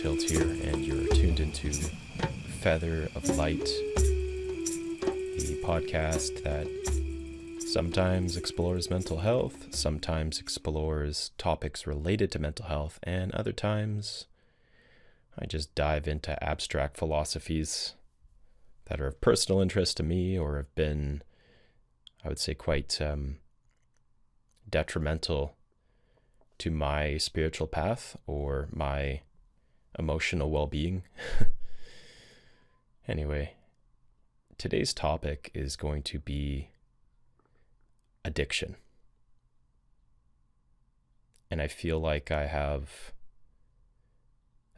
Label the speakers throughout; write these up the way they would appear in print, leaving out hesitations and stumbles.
Speaker 1: Tilt here, and you're tuned into Feather of Light, the podcast that sometimes explores mental health, sometimes explores topics related to mental health, and other times I just dive into abstract philosophies that are of personal interest to me or have been, I would say, quite detrimental to my spiritual path or my emotional well-being. Anyway, today's topic is going to be addiction. And I feel like I have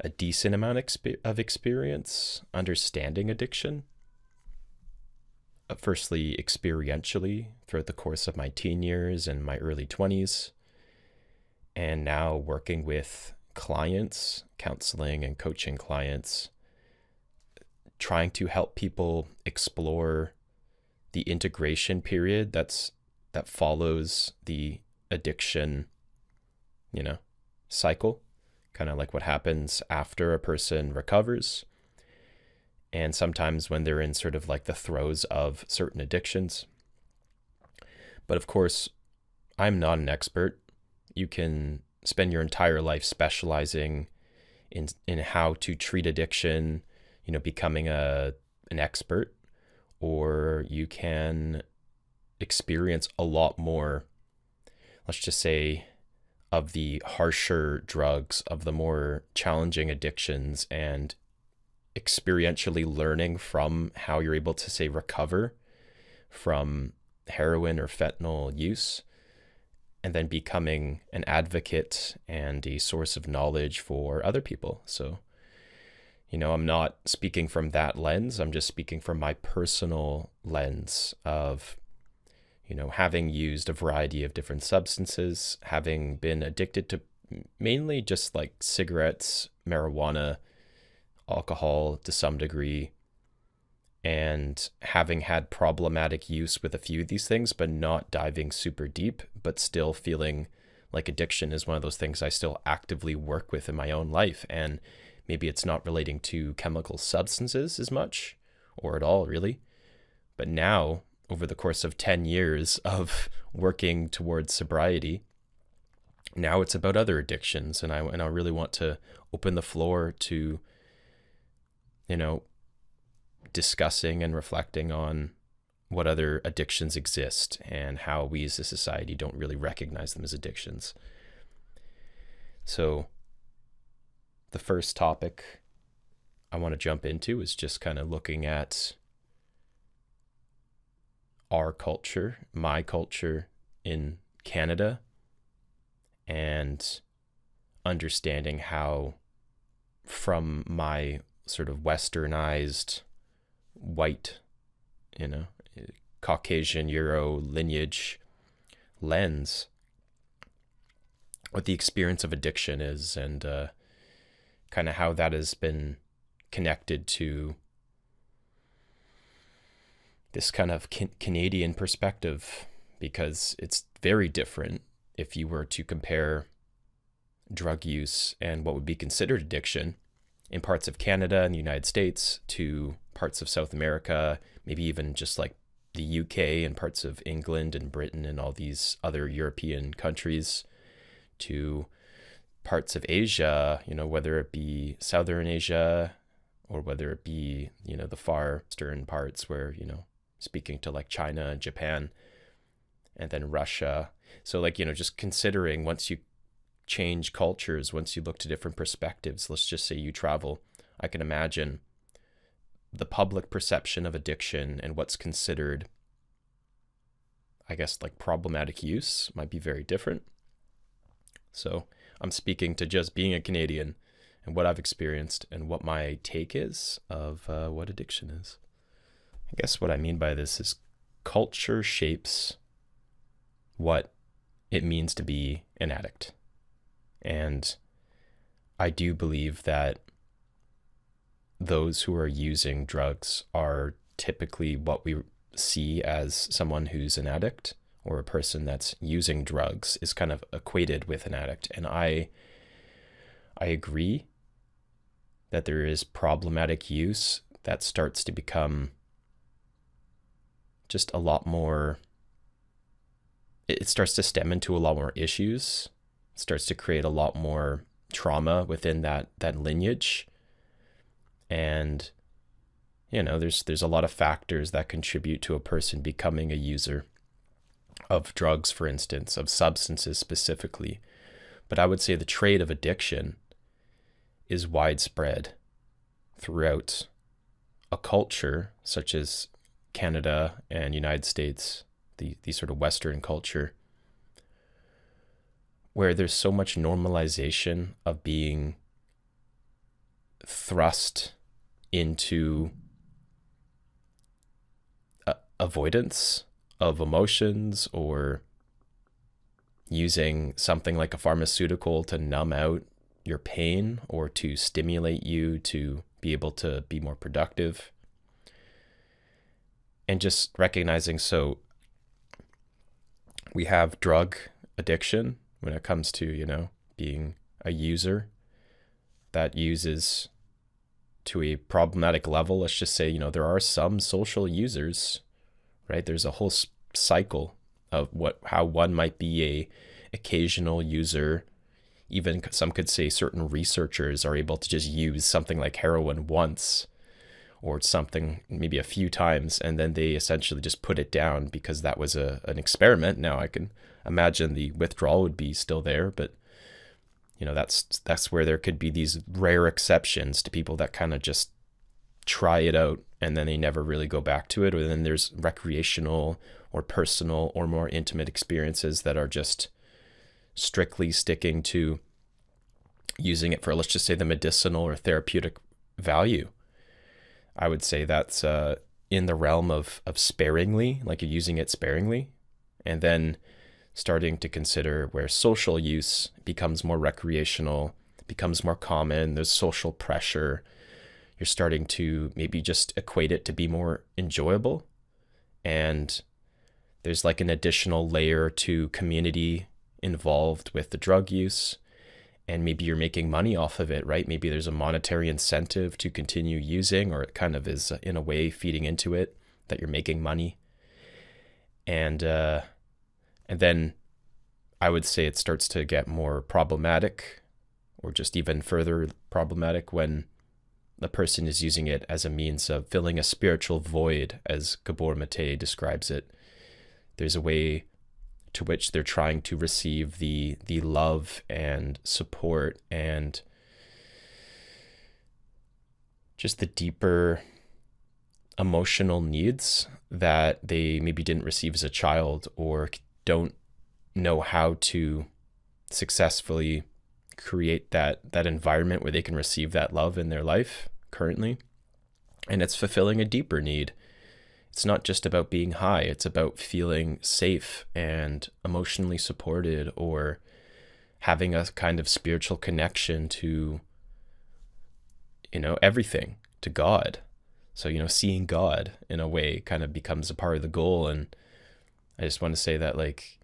Speaker 1: a decent amount of experience understanding addiction. Firstly, experientially throughout the course of my teen years and my early 20s. And now working with clients, counseling and coaching clients, trying to help people explore the integration period that follows the addiction, cycle, kind of like what happens after a person recovers. And sometimes when they're in sort of like the throes of certain addictions. But of course, I'm not an expert. You can spend your entire life specializing in how to treat addiction, becoming an expert, or you can experience a lot more, let's just say, of the harsher drugs, of the more challenging addictions, and experientially learning from how you're able to, say, recover from heroin or fentanyl use, and then becoming an advocate and a source of knowledge for other people. So, I'm not speaking from that lens. I'm just speaking from my personal lens of, having used a variety of different substances, having been addicted to mainly just like cigarettes, marijuana, alcohol to some degree, and having had problematic use with a few of these things, but not diving super deep, but still feeling like addiction is one of those things I still actively work with in my own life. And maybe it's not relating to chemical substances as much, or at all really. But now, over the course of 10 years of working towards sobriety, now it's about other addictions. And I really want to open the floor to, discussing and reflecting on what other addictions exist and how we as a society don't really recognize them as addictions. So the first topic I want to jump into is just kind of looking at our culture, my culture in Canada, and understanding how, from my sort of westernized white, Caucasian Euro lineage lens, what the experience of addiction is, and kind of how that has been connected to this kind of Canadian perspective, because it's very different if you were to compare drug use and what would be considered addiction in parts of Canada and the United States to parts of South America, maybe even just like the UK and parts of England and Britain and all these other European countries, to parts of Asia, whether it be Southern Asia or whether it be, the far eastern parts where, speaking to like China and Japan, and then Russia. So just considering, once you change cultures, once you look to different perspectives, let's just say you travel, I can imagine the public perception of addiction and what's considered, I guess, like problematic use might be very different. So I'm speaking to just being a Canadian and what I've experienced and what my take is of what addiction is. I guess what I mean by this is culture shapes what it means to be an addict. And I do believe that those who are using drugs are typically what we see as someone who's an addict, or a person that's using drugs is kind of equated with an addict. And I agree that there is problematic use that starts to become just a lot more, it starts to stem into a lot more issues. It starts to create a lot more trauma within that lineage. And, there's a lot of factors that contribute to a person becoming a user of drugs, for instance, of substances specifically. But I would say the trait of addiction is widespread throughout a culture such as Canada and United States, the sort of Western culture, where there's so much normalization of being thrust into avoidance of emotions, or using something like a pharmaceutical to numb out your pain or to stimulate you to be able to be more productive. And just recognizing, so we have drug addiction when it comes to, being a user that uses to a problematic level. Let's just say, there are some social users, right? There's a whole cycle of how one might be a occasional user. Even some could say certain researchers are able to just use something like heroin once or something maybe a few times, and then they essentially just put it down because that was an experiment. Now I can imagine the withdrawal would be still there, but that's where there could be these rare exceptions to people that kind of just try it out and then they never really go back to it. Or then there's recreational or personal or more intimate experiences that are just strictly sticking to using it for, let's just say, the medicinal or therapeutic value. I would say that's in the realm of sparingly, like you're using it sparingly, and then starting to consider where social use becomes more recreational, becomes more common, there's social pressure. You're starting to maybe just equate it to be more enjoyable. And there's like an additional layer to community involved with the drug use. And maybe you're making money off of it, right? Maybe there's a monetary incentive to continue using, or it kind of is in a way feeding into it that you're making money. And then I would say it starts to get more problematic, or just even further problematic, when the person is using it as a means of filling a spiritual void, as Gabor Mate describes it. There's a way to which they're trying to receive the love and support and just the deeper emotional needs that they maybe didn't receive as a child, or don't know how to successfully create that environment where they can receive that love in their life currently. And it's fulfilling a deeper need. It's not just about being high, it's about feeling safe and emotionally supported, or having a kind of spiritual connection to, everything, to God. So, seeing God in a way kind of becomes a part of the goal. And I just want to say that, like,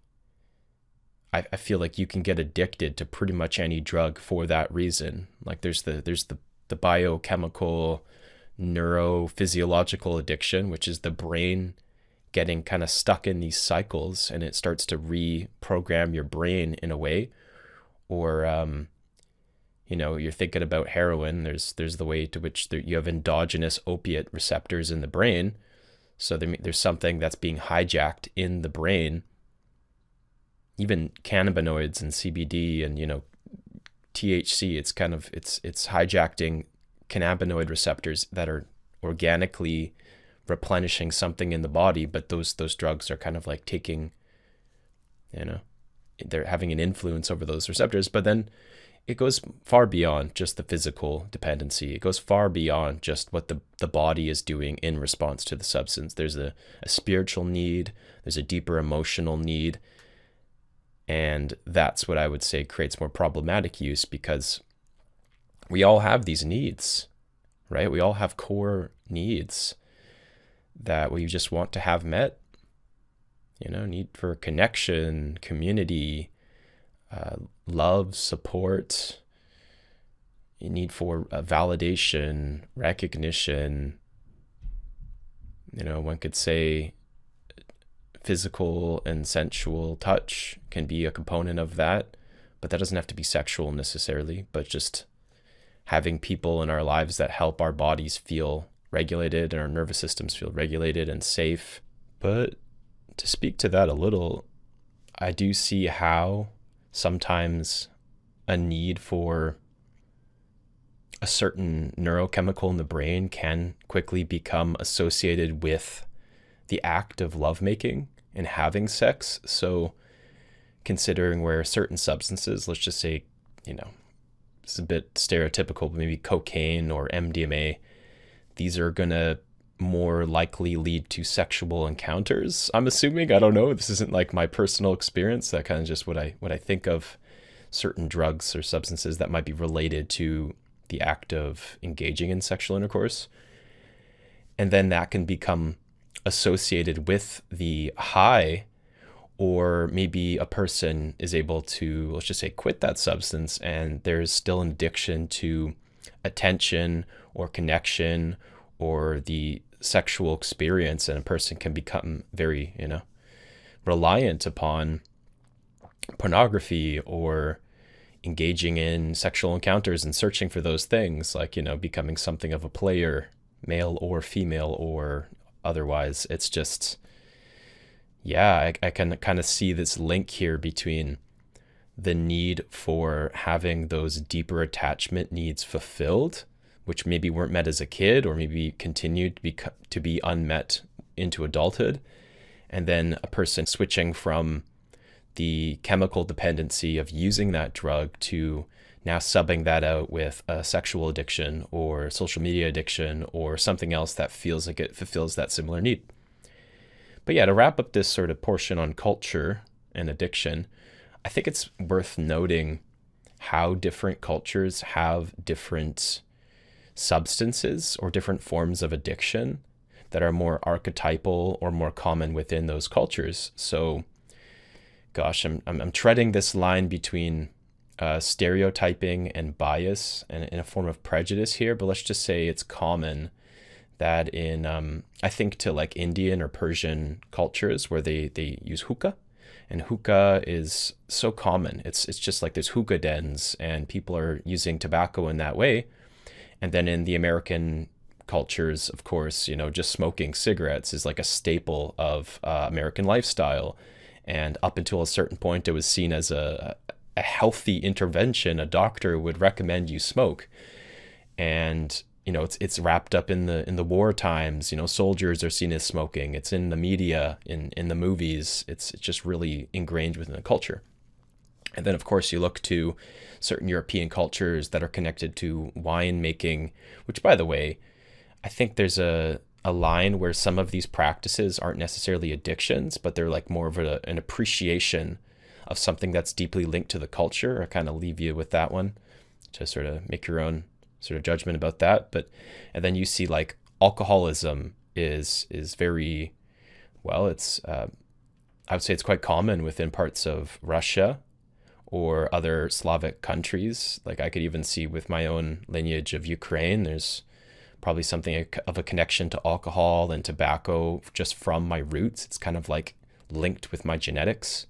Speaker 1: I feel like you can get addicted to pretty much any drug for that reason. Like there's the biochemical, neurophysiological addiction, which is the brain getting kind of stuck in these cycles, and it starts to reprogram your brain in a way. Or you're thinking about heroin, there's the way to which you have endogenous opiate receptors in the brain. So there's something that's being hijacked in the brain. Even cannabinoids and CBD and THC, it's hijacking cannabinoid receptors that are organically replenishing something in the body, but those drugs are kind of like taking, they're having an influence over those receptors. But then it goes far beyond just the physical dependency. It goes far beyond just what the body is doing in response to the substance. There's a spiritual need, there's a deeper emotional need. And that's what I would say creates more problematic use, because we all have these needs, right? We all have core needs that we just want to have met. Need for connection, community, love, support, need for validation, recognition. One could say physical and sensual touch can be a component of that, but that doesn't have to be sexual necessarily, but just having people in our lives that help our bodies feel regulated and our nervous systems feel regulated and safe. But to speak to that a little, I do see how sometimes a need for a certain neurochemical in the brain can quickly become associated with the act of lovemaking and having sex. So considering where certain substances, let's just say, it's a bit stereotypical, but maybe cocaine or MDMA, these are going to more likely lead to sexual encounters, I'm assuming. I don't know. This isn't like my personal experience. That kind of just what I think of certain drugs or substances that might be related to the act of engaging in sexual intercourse. And then that can become associated with the high, or maybe a person is able to, let's just say, quit that substance, and there's still an addiction to attention or connection or the sexual experience, and a person can become very, reliant upon pornography or engaging in sexual encounters and searching for those things, like, becoming something of a player, male or female or otherwise. It's just, I can kind of see this link here between the need for having those deeper attachment needs fulfilled, which maybe weren't met as a kid or maybe continued to be unmet into adulthood, and then a person switching from the chemical dependency of using that drug to now subbing that out with a sexual addiction or social media addiction or something else that feels like it fulfills that similar need. But to wrap up this sort of portion on culture and addiction, I think it's worth noting how different cultures have different substances or different forms of addiction that are more archetypal or more common within those cultures. So gosh, I'm treading this line between stereotyping and bias and in a form of prejudice here, but let's just say it's common that in, I think to like Indian or Persian cultures where they use hookah, and hookah is so common. It's just like there's hookah dens and people are using tobacco in that way. And then in the American cultures, of course, just smoking cigarettes is like a staple of American lifestyle. And up until a certain point, it was seen as a healthy intervention. A doctor would recommend you smoke. And, it's wrapped up in the war times. Soldiers are seen as smoking. It's in the media, in the movies. It's just really ingrained within the culture. And then, of course, you look to certain European cultures that are connected to wine making, which, by the way, I think there's a line where some of these practices aren't necessarily addictions, but they're like more of an appreciation of something that's deeply linked to the culture. I kind of leave you with that one to sort of make your own sort of judgment about that. And then you see like alcoholism is very, it's, I would say it's quite common within parts of Russia or other Slavic countries. Like I could even see with my own lineage of Ukraine, there's probably something of a connection to alcohol and tobacco just from my roots. It's kind of like linked with my genetics,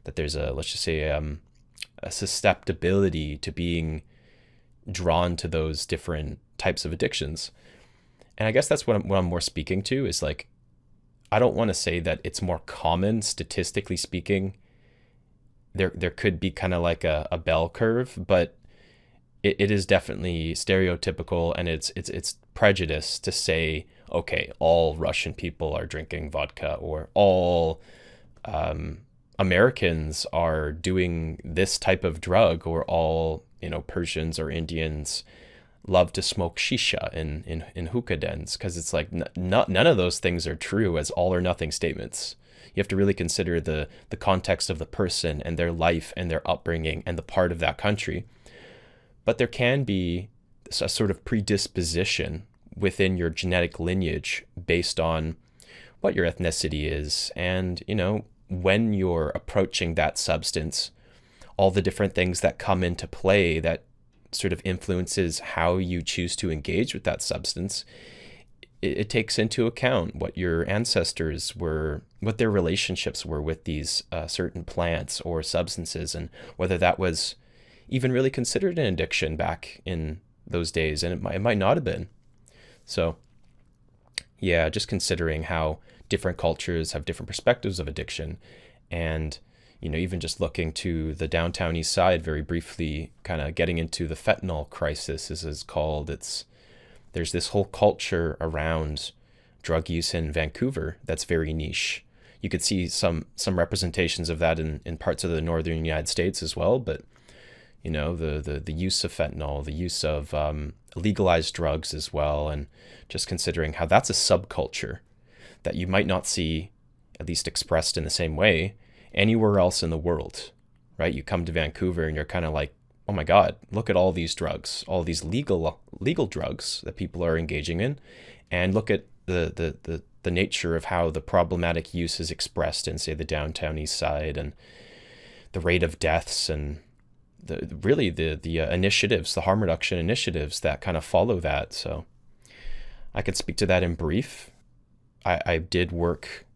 Speaker 1: that there's let's just say a susceptibility to being drawn to those different types of addictions. And I guess that's what I'm more speaking to is like, I don't want to say that it's more common, statistically speaking. There could be kind of like a bell curve, but it is definitely stereotypical, and it's prejudice to say, okay, all Russian people are drinking vodka, or all Americans are doing this type of drug, or all Persians or Indians love to smoke shisha in hookah dens, because it's like none of those things are true as all or nothing statements. You have to really consider the context of the person and their life and their upbringing and the part of that country. But there can be a sort of predisposition within your genetic lineage based on what your ethnicity is. And, when you're approaching that substance, all the different things that come into play that sort of influences how you choose to engage with that substance, it takes into account what your ancestors were, what their relationships were with these certain plants or substances, and whether that was even really considered an addiction back in those days. And it might not have been. So yeah, just considering how different cultures have different perspectives of addiction. And, even just looking to the downtown east side very briefly, kind of getting into the fentanyl crisis, as it's called. There's this whole culture around drug use in Vancouver that's very niche. You could see some representations of that in parts of the northern United States as well. But, the use of fentanyl, the use of legalized drugs as well, and just considering how that's a subculture that you might not see, at least expressed in the same way, anywhere else in the world, right? You come to Vancouver and you're kind of like, oh my God, look at all these drugs, all these legal drugs that people are engaging in, and look at the nature of how the problematic use is expressed in, say, the downtown east side, and the rate of deaths, and the initiatives, the harm reduction initiatives that kind of follow that. So I could speak to that in brief. I did work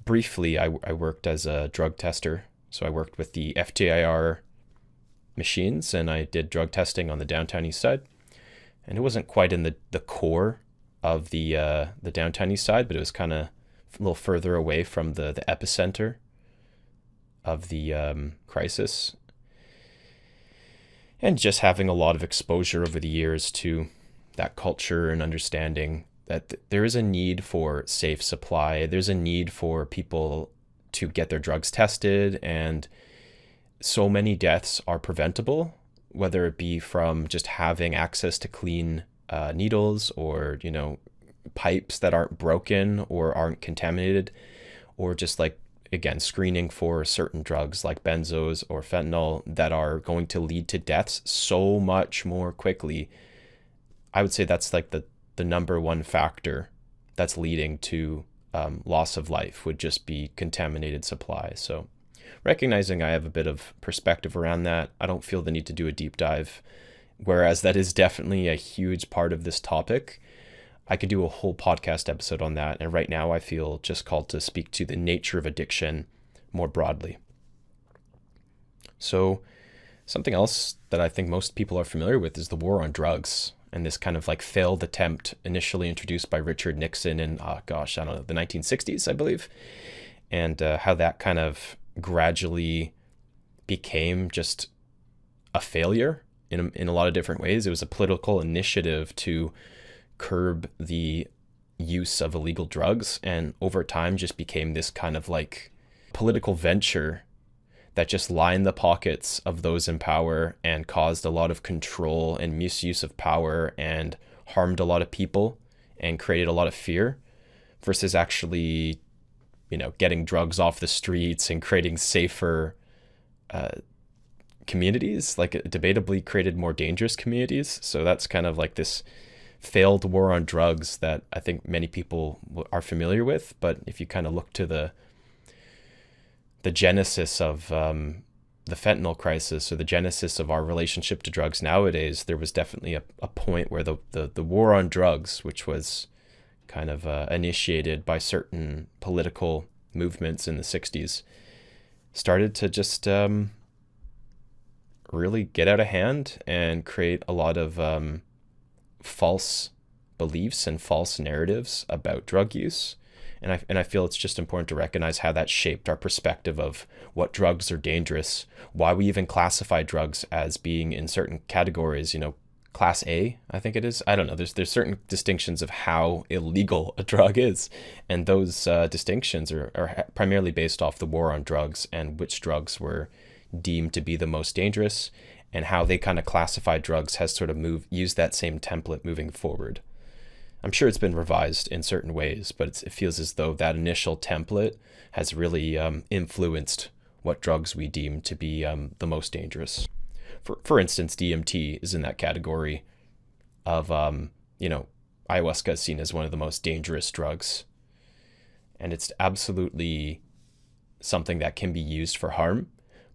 Speaker 1: briefly. I worked as a drug tester. So I worked with the FTIR machines, and I did drug testing on the downtown east side. And it wasn't quite in the core of the downtown east side, but it was kind of a little further away from the epicenter of the crisis. And just having a lot of exposure over the years to that culture and understanding that there is a need for safe supply. There's a need for people to get their drugs tested, and so many deaths are preventable, whether it be from just having access to clean needles, or, pipes that aren't broken or aren't contaminated, or just like, again, screening for certain drugs like benzos or fentanyl that are going to lead to deaths so much more quickly. I would say that's like the number one factor that's leading to loss of life, would just be contaminated supply. So recognizing I have a bit of perspective around that, I don't feel the need to do a deep dive, whereas that is definitely a huge part of this topic. I could do a whole podcast episode on that. And right now I feel just called to speak to the nature of addiction more broadly. So something else that I think most people are familiar with is the war on drugs, and this kind of like failed attempt initially introduced by Richard Nixon in, the 1960s, I believe. And how that kind of gradually became just a failure in a lot of different ways. It was a political initiative to curb the use of illegal drugs, and over time just became this kind of like political venture that just lined the pockets of those in power and caused a lot of control and misuse of power, and harmed a lot of people and created a lot of fear, versus actually, getting drugs off the streets and creating safer communities, like it debatably created more dangerous communities. So that's kind of like this failed war on drugs that I think many people are familiar with. But if you kind of look to the genesis of the fentanyl crisis, or the genesis of our relationship to drugs nowadays, there was definitely a point where the war on drugs, which was kind of initiated by certain political movements in the 60s, started to just really get out of hand and create a lot of false beliefs and false narratives about drug use. And I feel it's just important to recognize how that shaped our perspective of what drugs are dangerous, why we even classify drugs as being in certain categories, class A, I think it is. I don't know. There's certain distinctions of how illegal a drug is. And those distinctions are primarily based off the war on drugs and which drugs were deemed to be the most dangerous, and how they kind of classify drugs has sort of used that same template moving forward. I'm sure it's been revised in certain ways, but it feels as though that initial template has really influenced what drugs we deem to be the most dangerous. For instance, DMT is in that category of, ayahuasca is seen as one of the most dangerous drugs. And it's absolutely something that can be used for harm,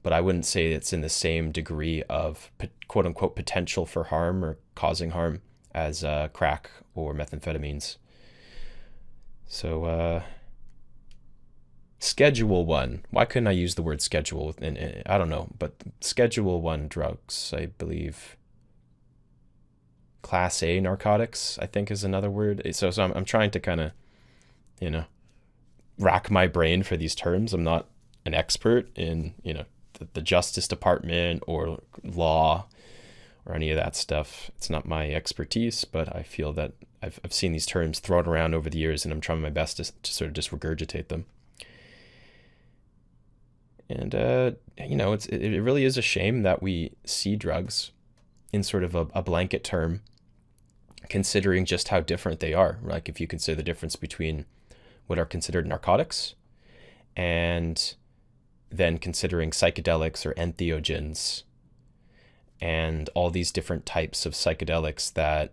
Speaker 1: but I wouldn't say it's in the same degree of quote unquote potential for harm or causing harm as crack or methamphetamines. So Schedule 1. Why couldn't I use the word schedule? And I don't know, but Schedule 1 drugs, I believe. Class A narcotics, I think, is another word. So I'm trying to kind of, rack my brain for these terms. I'm not an expert in, the Justice Department or law or any of that stuff. It's not my expertise, but I feel that I've seen these terms thrown around over the years, and I'm trying my best to sort of just regurgitate them. And, it really is a shame that we see drugs in sort of a blanket term, considering just how different they are. Like if you consider the difference between what are considered narcotics and then considering psychedelics or entheogens and all these different types of psychedelics that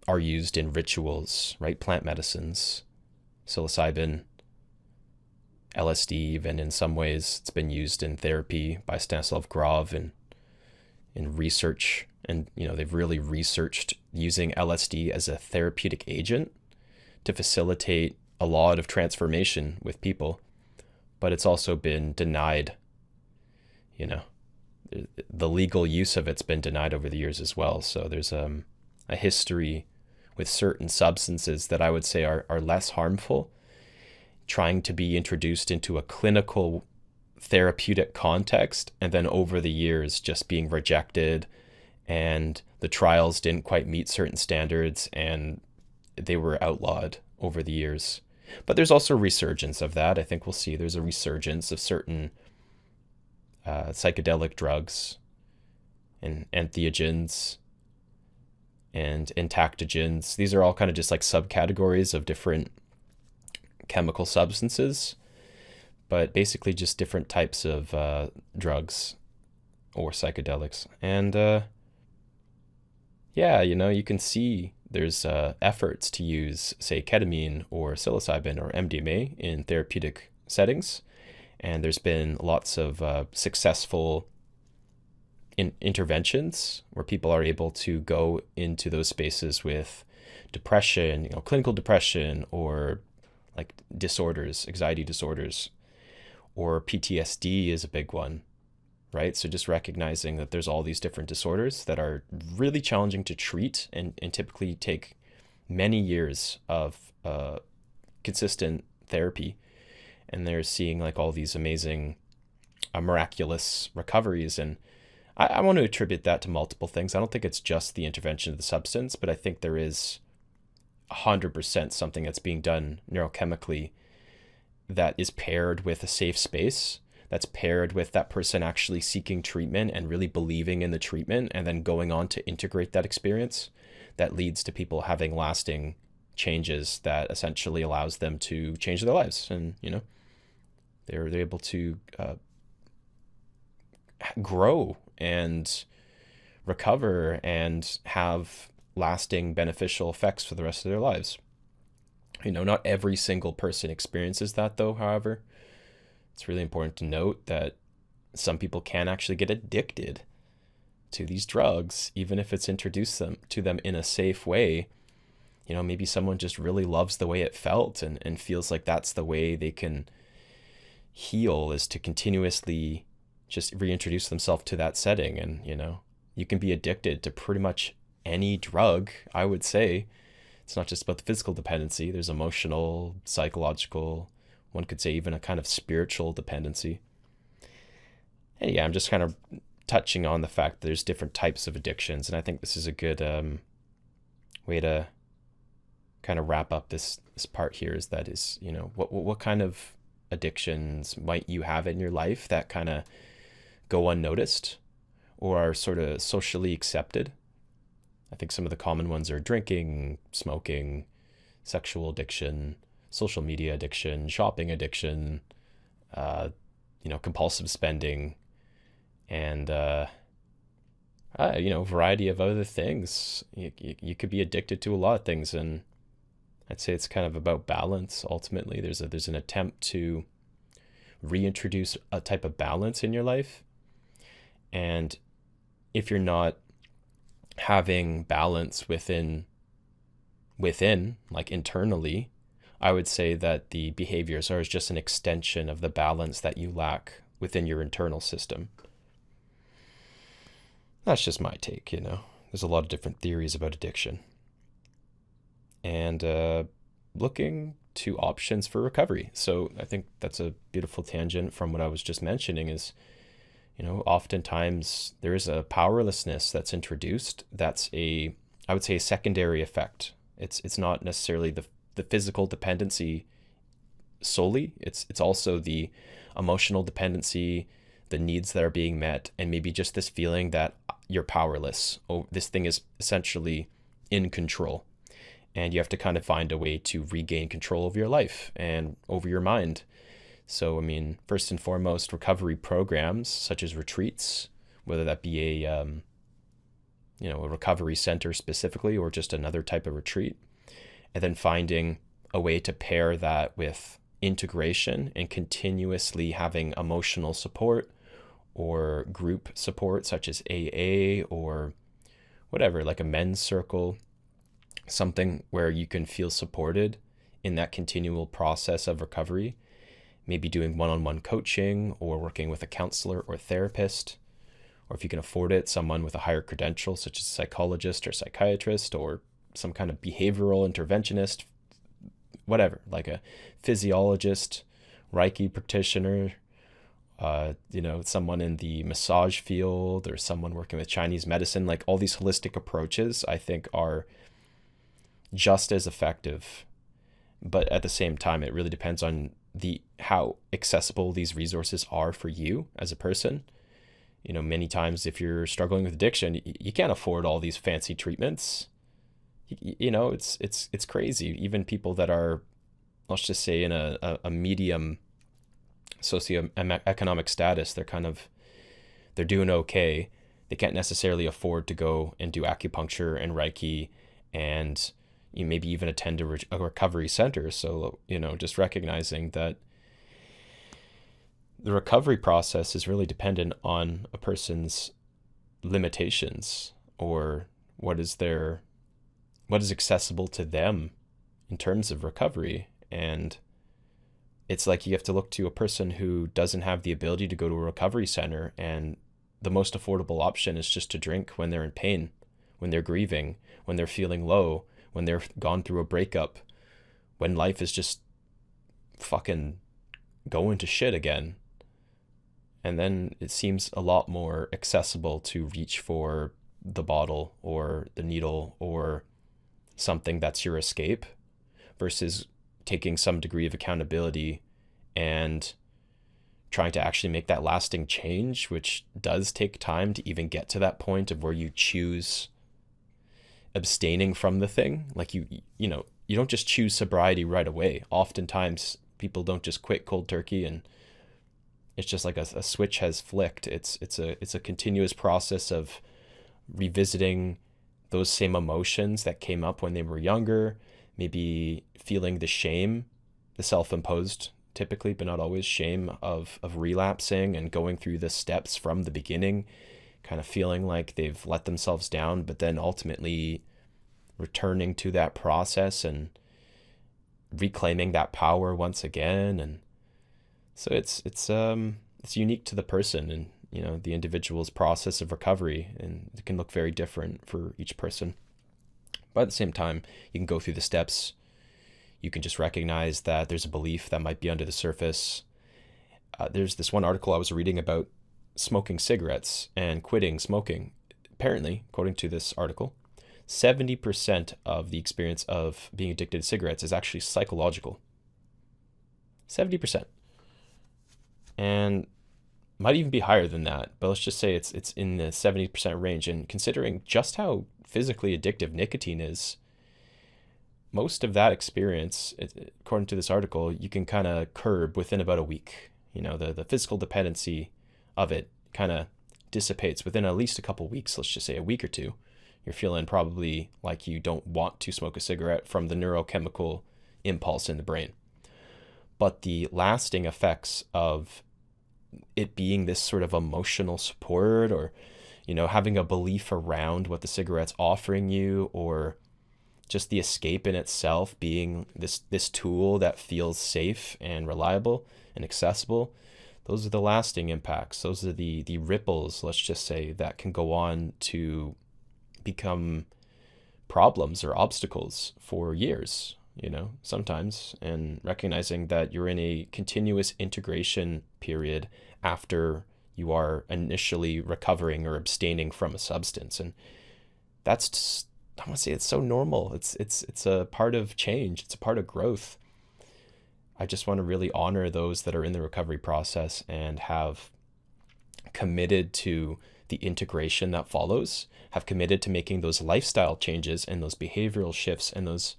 Speaker 1: are used in rituals, right? Plant medicines, psilocybin, LSD, even in some ways it's been used in therapy by Stanislav Grof and in research. And, they've really researched using LSD as a therapeutic agent to facilitate a lot of transformation with people. But it's also been denied, the legal use of it's been denied over the years as well. So there's a history with certain substances that I would say are less harmful, trying to be introduced into a clinical therapeutic context, and then over the years just being rejected, and the trials didn't quite meet certain standards and they were outlawed over the years. But there's also a resurgence of that. I think we'll see there's a resurgence of certain psychedelic drugs and entheogens and entactogens. These are all kind of just like subcategories of different chemical substances, but basically just different types of drugs or psychedelics. And you can see there's efforts to use, say, ketamine or psilocybin or MDMA in therapeutic settings. And there's been lots of successful interventions where people are able to go into those spaces with depression, clinical depression, or like disorders, anxiety disorders, or PTSD is a big one, right? So just recognizing that there's all these different disorders that are really challenging to treat and typically take many years of consistent therapy. And they're seeing like all these amazing, miraculous recoveries. And I want to attribute that to multiple things. I don't think it's just the intervention of the substance, but I think there is 100% something that's being done neurochemically that is paired with a safe space, that's paired with that person actually seeking treatment and really believing in the treatment and then going on to integrate that experience, that leads to people having lasting changes that essentially allows them to change their lives. And, they're able to grow and recover and have lasting beneficial effects for the rest of their lives. Not every single person experiences that though, however. It's really important to note that some people can actually get addicted to these drugs, even if it's introduced to them in a safe way. Maybe someone just really loves the way it felt and feels like that's the way they can heal, is to continuously just reintroduce themselves to that setting. And, you can be addicted to pretty much any drug, I would say. It's not just about the physical dependency. There's emotional, psychological, one could say even a kind of spiritual dependency. And yeah, I'm just kind of touching on the fact that there's different types of addictions. And I think this is a good way to kind of wrap up this part here, is that is, what kind of addictions might you have in your life that kind of go unnoticed or are sort of socially accepted? I think some of the common ones are drinking, smoking, sexual addiction, social media addiction, shopping addiction, compulsive spending, and a variety of other things. You could be addicted to a lot of things, and I'd say it's kind of about balance. Ultimately, there's an attempt to reintroduce a type of balance in your life And if you're not having balance within, like internally, I would say that the behaviors are just an extension of the balance that you lack within your internal system. That's just my take, you know. There's a lot of different theories about addiction. And looking to options for recovery. So I think that's a beautiful tangent from what I was just mentioning is, you know, oftentimes there is a powerlessness that's introduced. That's I would say, a secondary effect. It's not necessarily the physical dependency solely. It's also the emotional dependency, the needs that are being met, and maybe just this feeling that you're powerless. Oh, this thing is essentially in control. And you have to kind of find a way to regain control over your life and over your mind. So, I mean, first and foremost, recovery programs such as retreats, whether that be a recovery center specifically, or just another type of retreat. And then finding a way to pair that with integration and continuously having emotional support or group support such as AA or whatever, like a men's circle, something where you can feel supported in that continual process of recovery. Maybe doing one-on-one coaching or working with a counselor or therapist, or if you can afford it, someone with a higher credential such as a psychologist or psychiatrist or some kind of behavioral interventionist, whatever, like a physiologist, Reiki practitioner, someone in the massage field or someone working with Chinese medicine. Like all these holistic approaches, I think, are just as effective, but at the same time, it really depends on how accessible these resources are for you as a person. You know, many times if you're struggling with addiction, you can't afford all these fancy treatments. You know, it's crazy. Even people that are, let's just say, in a medium socioeconomic status, they're doing okay. They can't necessarily afford to go and do acupuncture and Reiki and you maybe even attend a recovery center. So, you know, just recognizing that the recovery process is really dependent on a person's limitations or what is accessible to them in terms of recovery. And it's like you have to look to a person who doesn't have the ability to go to a recovery center, and the most affordable option is just to drink when they're in pain, when they're grieving, when they're feeling low, when they're gone through a breakup, when life is just fucking going to shit again. And then it seems a lot more accessible to reach for the bottle or the needle or something that's your escape, versus taking some degree of accountability and trying to actually make that lasting change, which does take time to even get to that point of where you choose abstaining from the thing. Like you don't just choose sobriety right away. Oftentimes people don't just quit cold turkey and it's just like a switch has flicked. It's a continuous process of revisiting those same emotions that came up when they were younger, maybe feeling the shame, the self-imposed typically, but not always, shame of relapsing and going through the steps from the beginning, kind of feeling like they've let themselves down, but then ultimately returning to that process and reclaiming that power once again. And so it's unique to the person and, you know, the individual's process of recovery, and it can look very different for each person. But at the same time, you can go through the steps. You can just recognize that there's a belief that might be under the surface. There's this one article I was reading about smoking cigarettes and quitting smoking. Apparently, according to this article, 70% of the experience of being addicted to cigarettes is actually psychological. 70%. And might even be higher than that, but let's just say it's in the 70% range. And considering just how physically addictive nicotine is, most of that experience, according to this article, you can kind of curb within about a week. You know, the physical dependency of it kind of dissipates within at least a couple weeks. Let's just say a week or two. You're feeling probably like you don't want to smoke a cigarette from the neurochemical impulse in the brain. But the lasting effects of it being this sort of emotional support, or, having a belief around what the cigarette's offering you, or just the escape in itself being this tool that feels safe and reliable and accessible. Those are the lasting impacts. Those are the ripples, let's just say, that can go on to become problems or obstacles for years, sometimes. And recognizing that you're in a continuous integration period after you are initially recovering or abstaining from a substance. And that's just, I want to say, it's so normal. It's a part of change. It's a part of growth. I just want to really honor those that are in the recovery process and have committed to the integration that follows, have committed to making those lifestyle changes and those behavioral shifts and those,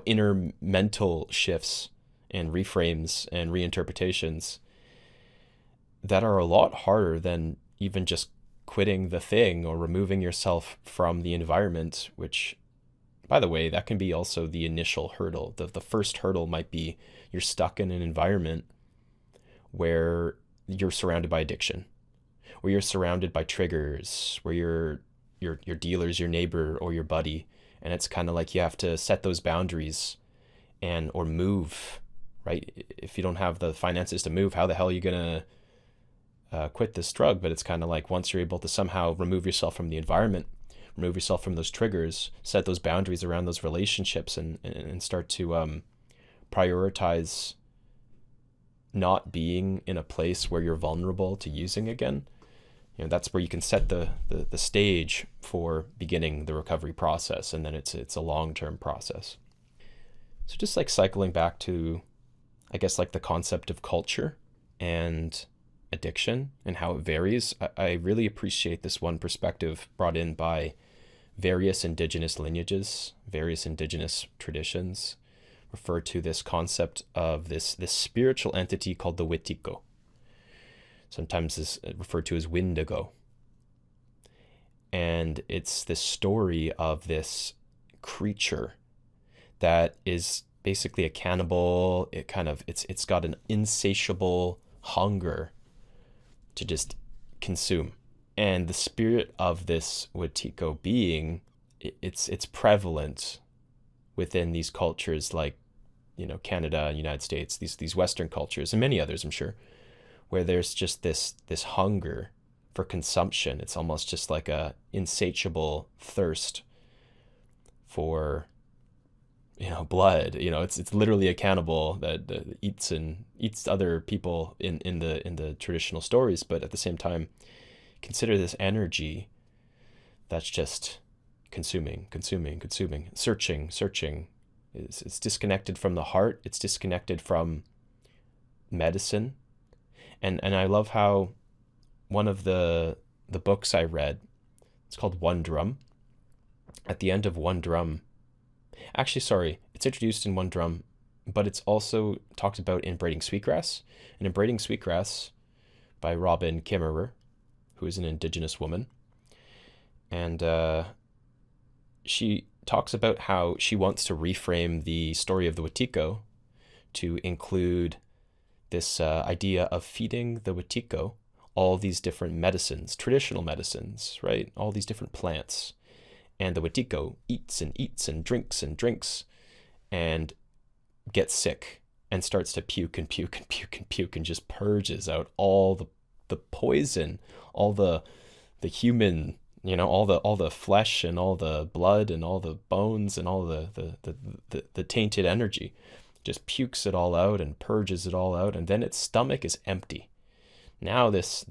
Speaker 1: inner mental shifts and reframes and reinterpretations that are a lot harder than even just quitting the thing or removing yourself from the environment, which, by the way, that can be also the initial hurdle. The first hurdle might be you're stuck in an environment where you're surrounded by addiction, where you're surrounded by triggers, where your dealer's your neighbor or your buddy, and it's kind of like you have to set those boundaries or move, right? If you don't have the finances to move, how the hell are you gonna quit this drug? But it's kind of like, once you're able to somehow remove yourself from the environment, remove yourself from those triggers, set those boundaries around those relationships, and start to prioritize not being in a place where you're vulnerable to using again. That's where you can set the stage for beginning the recovery process, and then it's a long-term process. So just like cycling back to, I guess, like the concept of culture and addiction and how it varies, I really appreciate this one perspective brought in by various indigenous lineages, various indigenous traditions, refer to this concept of this spiritual entity called the Wetiko. Sometimes is referred to as Windigo. And it's this story of this creature that is basically a cannibal. It's got an insatiable hunger to just consume. And the spirit of this Wetiko being, it's prevalent within these cultures like, Canada and United States, these Western cultures, and many others, I'm sure, where there's just this hunger for consumption. It's almost just like a insatiable thirst for, blood. It's literally a cannibal that eats other people in the traditional stories, but at the same time, consider this energy that's just consuming, searching. It's disconnected from the heart. It's disconnected from medicine. And I love how one of the books I read, it's called One Drum. At the end of One Drum, it's introduced in One Drum, but it's also talked about in Braiding Sweetgrass. And in Braiding Sweetgrass by Robin Kimmerer, who is an indigenous woman. And she talks about how she wants to reframe the story of the Wetiko to include this idea of feeding the Wetiko all these different medicines, traditional medicines, right? All these different plants. And the Wetiko eats and drinks and gets sick and starts to puke and just purges out all the poison, all the human, all the flesh and all the blood and all the bones and all the tainted energy. Just pukes it all out and purges it all out, and then its stomach is empty. Now this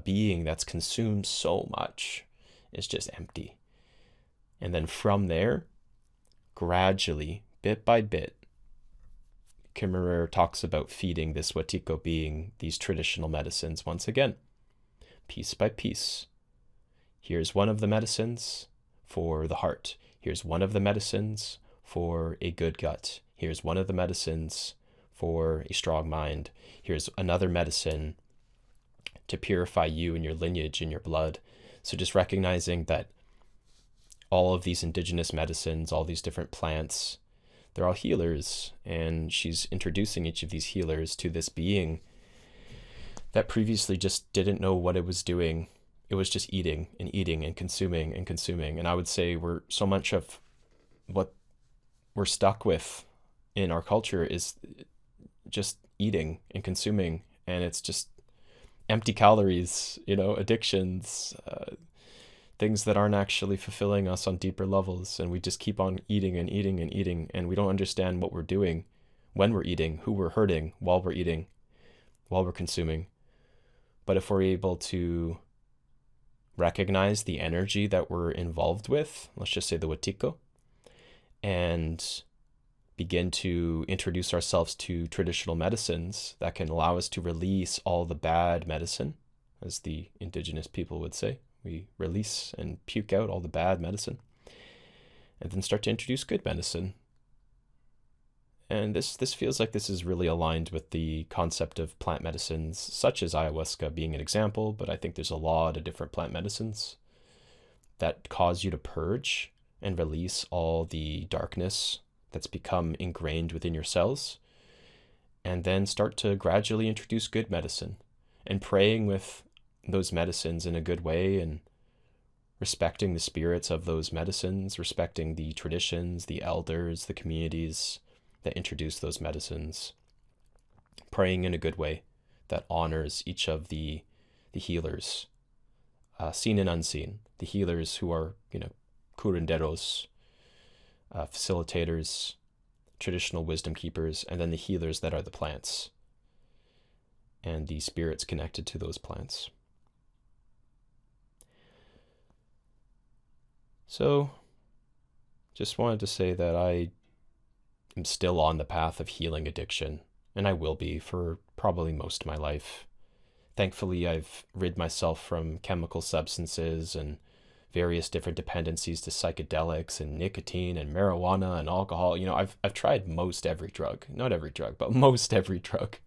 Speaker 1: being that's consumed so much is just empty. And then from there, gradually, bit by bit, Kimmerer talks about feeding this Wetiko being these traditional medicines once again, piece by piece. Here's one of the medicines for the heart. Here's one of the medicines for a good gut. Here's one of the medicines for a strong mind. Here's another medicine to purify you and your lineage and your blood. So just recognizing that all of these indigenous medicines, all these different plants, they're all healers. And she's introducing each of these healers to this being that previously just didn't know what it was doing. It was just eating and eating and consuming and consuming. And I would say we're so much of what we're stuck with in our culture is just eating and consuming. And it's just empty calories, addictions, things that aren't actually fulfilling us on deeper levels. And we just keep on eating and eating and eating. And we don't understand what we're doing when we're eating, who we're hurting while we're eating, while we're consuming. But if we're able to recognize the energy that we're involved with, let's just say the Wetiko, and begin to introduce ourselves to traditional medicines that can allow us to release all the bad medicine, as the indigenous people would say. We release and puke out all the bad medicine, and then start to introduce good medicine. And this feels like this is really aligned with the concept of plant medicines, such as ayahuasca being an example, but I think there's a lot of different plant medicines that cause you to purge and release all the darkness that's become ingrained within your cells, and then start to gradually introduce good medicine and praying with those medicines in a good way and respecting the spirits of those medicines, respecting the traditions, the elders, the communities that introduce those medicines, praying in a good way that honors each of the healers, seen and unseen, the healers who are, curanderos, facilitators, traditional wisdom keepers, and then the healers that are the plants and the spirits connected to those plants. So, just wanted to say that I am still on the path of healing addiction, and I will be for probably most of my life. Thankfully, I've rid myself from chemical substances and various different dependencies to psychedelics and nicotine and marijuana and alcohol. I've tried most every drug, not every drug, but most every drug,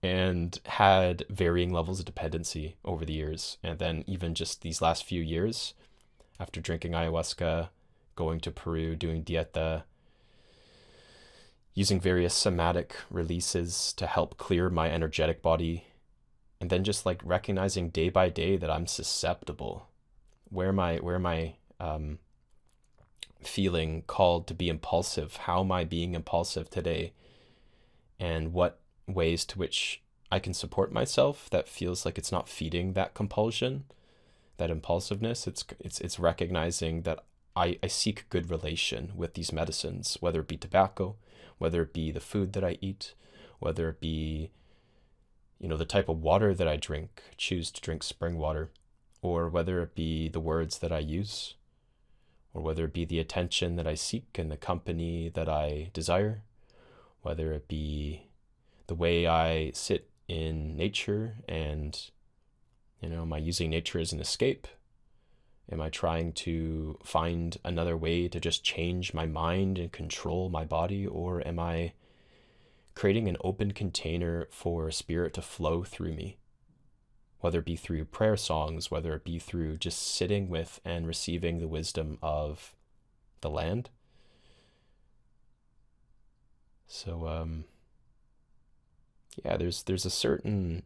Speaker 1: and had varying levels of dependency over the years. And then even just these last few years, after drinking ayahuasca, going to Peru, doing dieta, using various somatic releases to help clear my energetic body, and then just like recognizing day by day that I'm susceptible. Where am I feeling called to be impulsive? How am I being impulsive today? And what ways to which I can support myself that feels like it's not feeding that compulsion, that impulsiveness. It's recognizing that I seek good relation with these medicines, whether it be tobacco, whether it be the food that I eat, whether it be, the type of water that I drink, choose to drink spring water, or whether it be the words that I use, or whether it be the attention that I seek and the company that I desire, whether it be the way I sit in nature and, am I using nature as an escape? Am I trying to find another way to just change my mind and control my body? Or am I creating an open container for spirit to flow through me? Whether it be through prayer songs, whether it be through just sitting with and receiving the wisdom of the land. So, there's a certain,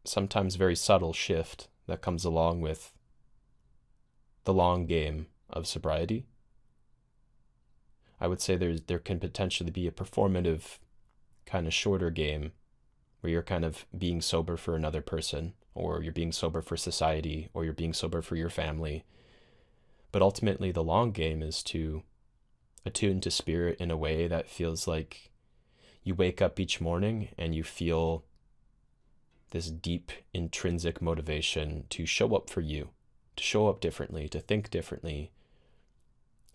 Speaker 1: sometimes very subtle shift that comes along with the long game of sobriety. I would say there can potentially be a performative kind of shorter game where you're kind of being sober for another person, or you're being sober for society, or you're being sober for your family. But ultimately the long game is to attune to spirit in a way that feels like you wake up each morning and you feel this deep intrinsic motivation to show up for you, to show up differently, to think differently,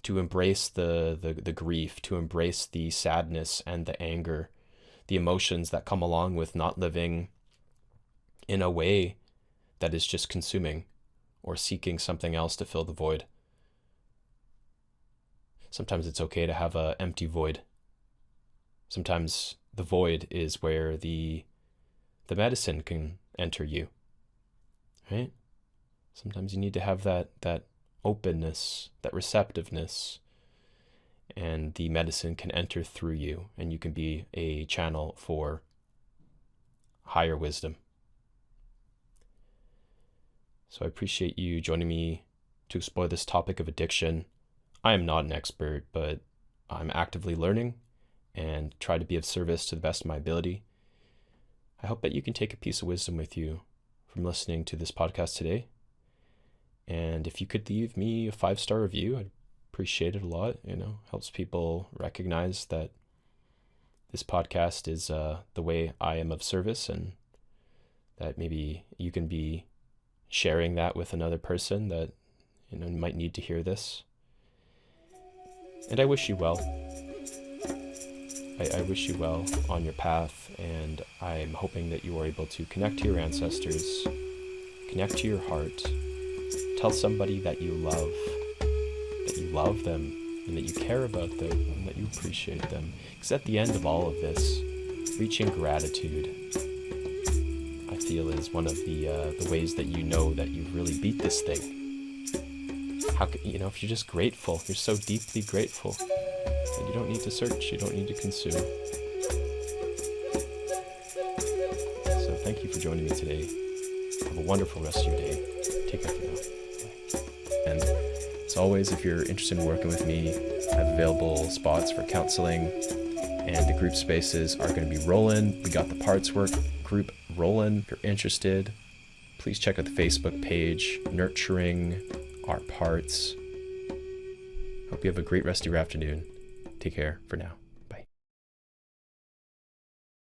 Speaker 1: to embrace the grief, to embrace the sadness and the anger, the emotions that come along with not living in a way that is just consuming or seeking something else to fill the void. Sometimes it's okay to have an empty void. Sometimes the void is where the medicine can enter you, right? Sometimes you need to have that openness, that receptiveness, and the medicine can enter through you, and you can be a channel for higher wisdom, So I appreciate you joining me to explore this topic of addiction. I am not an expert, but I'm actively learning and try to be of service to the best of my ability. I hope that you can take a piece of wisdom with you from listening to this podcast today. And if you could leave me a 5-star review, I'd appreciate it a lot. Helps people recognize that this podcast is the way I am of service, and that maybe you can be sharing that with another person that might need to hear this. And I wish you well. I wish you well on your path, and I'm hoping that you are able to connect to your ancestors, connect to your heart, tell somebody that you love them, and that you care about them, and that you appreciate them. Because at the end of all of this, reaching gratitude, I feel, is one of the ways that that you've really beat this thing. How if you're just grateful, you're so deeply grateful, and you don't need to search, you don't need to consume. So thank you for joining me today. Have a wonderful rest of your day. Take care for now. Bye. And as always, if you're interested in working with me, I have available spots for counseling, and the group spaces are going to be rolling. We got the parts work group rolling. If you're interested, please check out the Facebook page, Nurturing Our Parts. Hope you have a great rest of your afternoon. Take care for now.